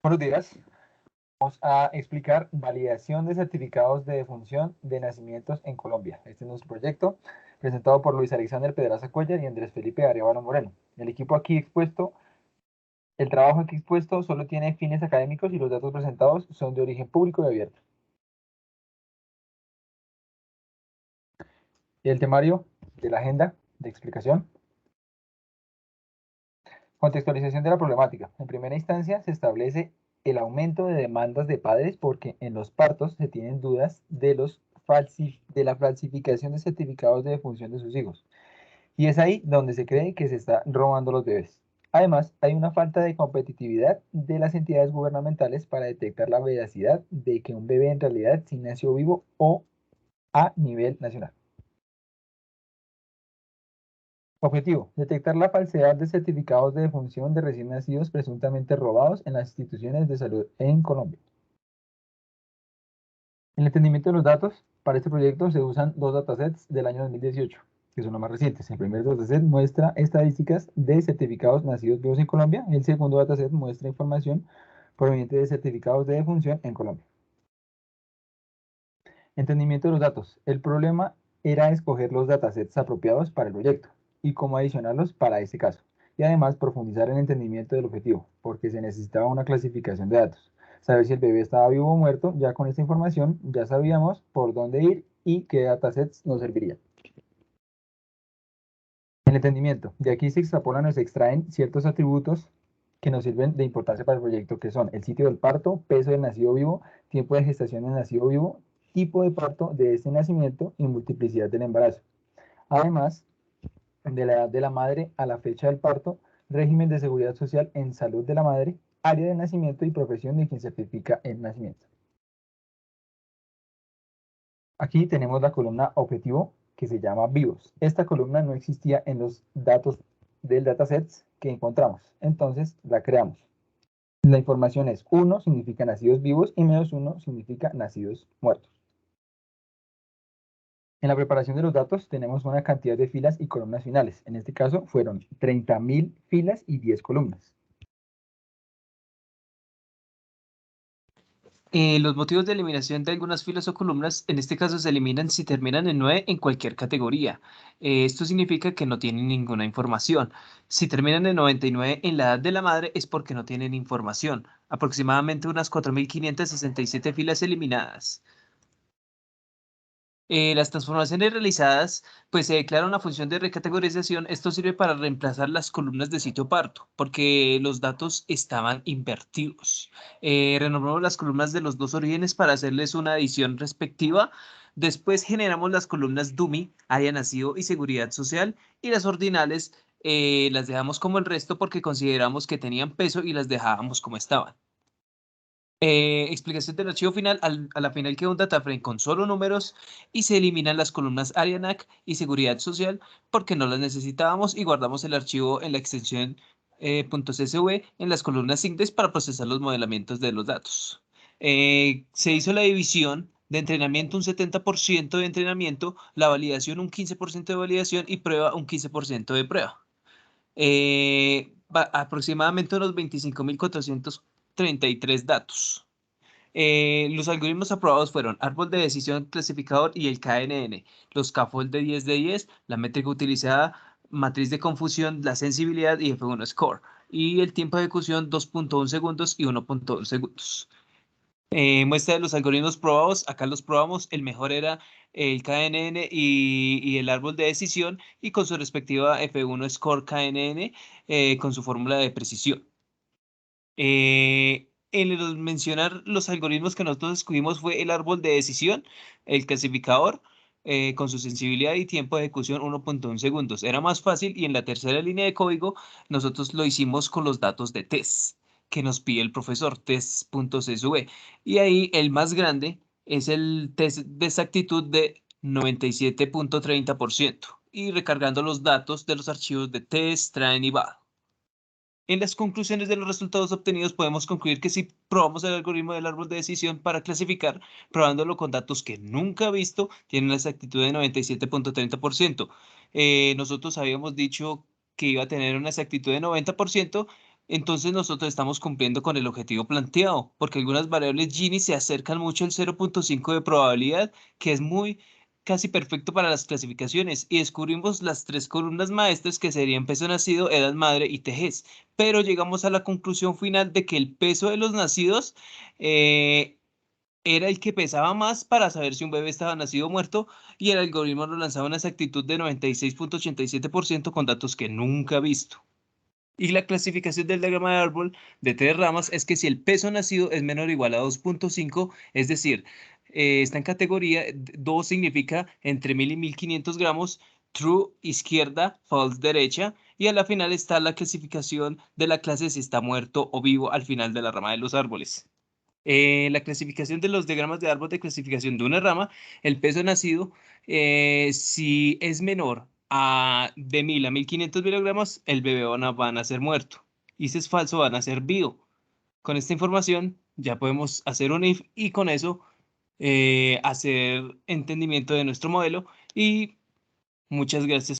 Buenos días. Vamos a explicar validación de certificados de defunción de nacimientos en Colombia. Este es nuestro proyecto presentado por Luis Alexander Pedraza Cuellar y Andrés Felipe Arevalo Moreno. El trabajo aquí expuesto solo tiene fines académicos y los datos presentados son de origen público y abierto. Y el temario de la agenda de explicación. Contextualización de la problemática. En primera instancia, se establece el aumento de demandas de padres porque en los partos se tienen dudas de la falsificación de certificados de defunción de sus hijos. Y es ahí donde se cree que se está robando los bebés. Además, hay una falta de competitividad de las entidades gubernamentales para detectar la veracidad de que un bebé en realidad sí nació vivo o a nivel nacional. Objetivo: detectar la falsedad de certificados de defunción de recién nacidos presuntamente robados en las instituciones de salud en Colombia. En el entendimiento de los datos, para este proyecto se usan dos datasets del año 2018, que son los más recientes. El primer dataset muestra estadísticas de certificados nacidos vivos en Colombia y el segundo dataset muestra información proveniente de certificados de defunción en Colombia. Entendimiento de los datos. El problema era escoger los datasets apropiados para el proyecto y cómo adicionarlos para este caso. Y además profundizar en el entendimiento del objetivo, porque se necesitaba una clasificación de datos. Saber si el bebé estaba vivo o muerto, ya con esta información ya sabíamos por dónde ir y qué datasets nos servirían. El entendimiento. De aquí se extrapolan o se extraen ciertos atributos que nos sirven de importancia para el proyecto, que son el sitio del parto, peso del nacido vivo, tiempo de gestación del nacido vivo, tipo de parto de este nacimiento y multiplicidad del embarazo. Además de la edad de la madre a la fecha del parto, régimen de seguridad social en salud de la madre, área de nacimiento y profesión de quien certifica el nacimiento. Aquí tenemos la columna objetivo que se llama vivos. Esta columna no existía en los datos del dataset que encontramos, entonces la creamos. La información es 1 significa nacidos vivos y -1 significa nacidos muertos. En la preparación de los datos tenemos una cantidad de filas y columnas finales. En este caso fueron 30.000 filas y 10 columnas. Los motivos de eliminación de algunas filas o columnas, en este caso se eliminan si terminan en 9 en cualquier categoría. Esto significa que no tienen ninguna información. Si terminan en 99 en la edad de la madre es porque no tienen información. Aproximadamente unas 4.567 filas eliminadas. Las transformaciones realizadas, pues se declara una función de recategorización. Esto sirve para reemplazar las columnas de sitio parto, porque los datos estaban invertidos. Renombramos las columnas de los dos orígenes para hacerles una adición respectiva. Después generamos las columnas DUMI, área nacido y seguridad social, y las ordinales las dejamos como el resto porque consideramos que tenían peso y las dejábamos como estaban. Explicación del archivo final. A la final queda un data frame con solo números y se eliminan las columnas ARIANAC y seguridad social porque no las necesitábamos y guardamos el archivo en la extensión .csv en las columnas index para procesar los modelamientos de los datos. Se hizo la división de entrenamiento un 70% de entrenamiento, la validación un 15% de validación y prueba un 15% de prueba. Aproximadamente unos 25.433 datos. Los algoritmos aprobados fueron árbol de decisión clasificador y el KNN, los scaffold de 10 de 10, la métrica utilizada, matriz de confusión, la sensibilidad y F1 score. Y el tiempo de ejecución 2.1 segundos y 1.1 segundos. Muestra de los algoritmos probados, acá los probamos, el mejor era el KNN y el árbol de decisión y con su respectiva F1 score KNN con su fórmula de precisión. En mencionar los algoritmos que nosotros escogimos fue el árbol de decisión, el clasificador, con su sensibilidad y tiempo de ejecución 1.1 segundos. Era más fácil y en la tercera línea de código nosotros lo hicimos con los datos de test que nos pide el profesor, test.csv. Y ahí el más grande es el test de exactitud de 97.30% y recargando los datos de los archivos de test, train y val. En las conclusiones de los resultados obtenidos podemos concluir que si probamos el algoritmo del árbol de decisión para clasificar, probándolo con datos que nunca he visto, tiene una exactitud de 97.30%. Nosotros habíamos dicho que iba a tener una exactitud de 90%, entonces nosotros estamos cumpliendo con el objetivo planteado, porque algunas variables Gini se acercan mucho al 0.5 de probabilidad, que es muy casi perfecto para las clasificaciones, y descubrimos las tres columnas maestras que serían peso nacido, edad madre y tejez, pero llegamos a la conclusión final de que el peso de los nacidos era el que pesaba más para saber si un bebé estaba nacido o muerto, y el algoritmo nos lanzaba una exactitud de 96.87% con datos que nunca he visto. Y la clasificación del diagrama de árbol de tres ramas es que si el peso nacido es menor o igual a 2.5, es decir, está en categoría 2 significa entre 1000 y 1500 gramos, true izquierda, false derecha, y a la final está la clasificación de la clase si está muerto o vivo al final de la rama de los árboles. La clasificación de los diagramas de árbol de clasificación de una rama, el peso nacido, si es menor de 1000 a 1500 miligramos, el bebé va a nacer muerto. Y si es falso, van a nacer vivo. Con esta información ya podemos hacer un if y con eso hacer entendimiento de nuestro modelo. Y muchas gracias.